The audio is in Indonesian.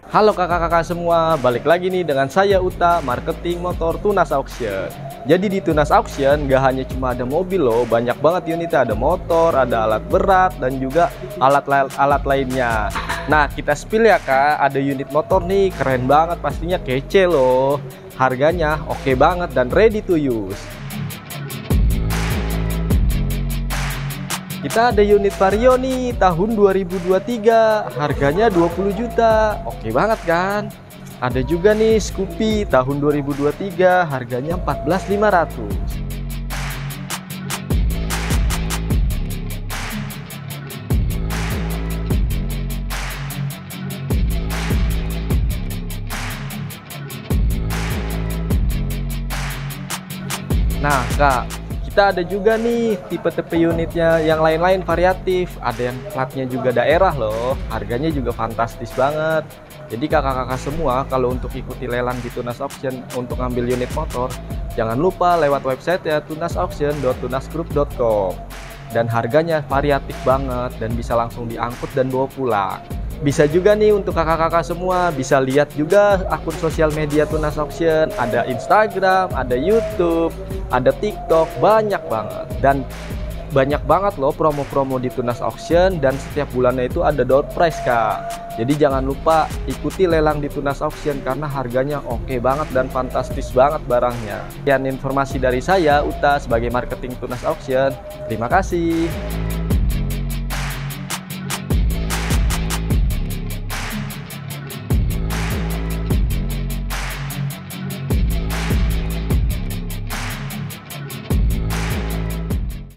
Halo kakak-kakak semua, balik lagi nih dengan saya Uta, marketing motor Tunas Auction. Jadi di Tunas Auction gak hanya cuma ada mobil loh, banyak banget unitnya. Ada motor, ada alat berat, dan juga alat lainnya. Nah kita spill ya kak, ada unit motor nih, keren banget pastinya, kece loh. Harganya oke banget dan ready to use. Kita ada unit Vario nih tahun 2023, harganya 20 juta. Oke banget kan? Ada juga nih Scoopy tahun 2023, harganya 14.500. Nah, Kak, kita ada juga nih tipe-tipe unitnya yang lain-lain variatif. Ada yang platnya juga daerah loh. Harganya juga fantastis banget. Jadi kakak-kakak semua kalau untuk ikuti lelang di Tunas Auction untuk ngambil unit motor, jangan lupa lewat website ya tunasauction.tunasgroup.com. Dan harganya variatif banget dan bisa langsung diangkut dan bawa pulang. Bisa juga nih untuk kakak-kakak semua bisa lihat juga akun sosial media Tunas Auction, ada Instagram, ada YouTube, ada TikTok, banyak banget. Dan banyak banget loh promo-promo di Tunas Auction, dan setiap bulannya itu ada door prize kak. Jadi jangan lupa ikuti lelang di Tunas Auction karena harganya oke banget dan fantastis banget barangnya. Sekian informasi dari saya Uta sebagai marketing Tunas Auction. Terima kasih.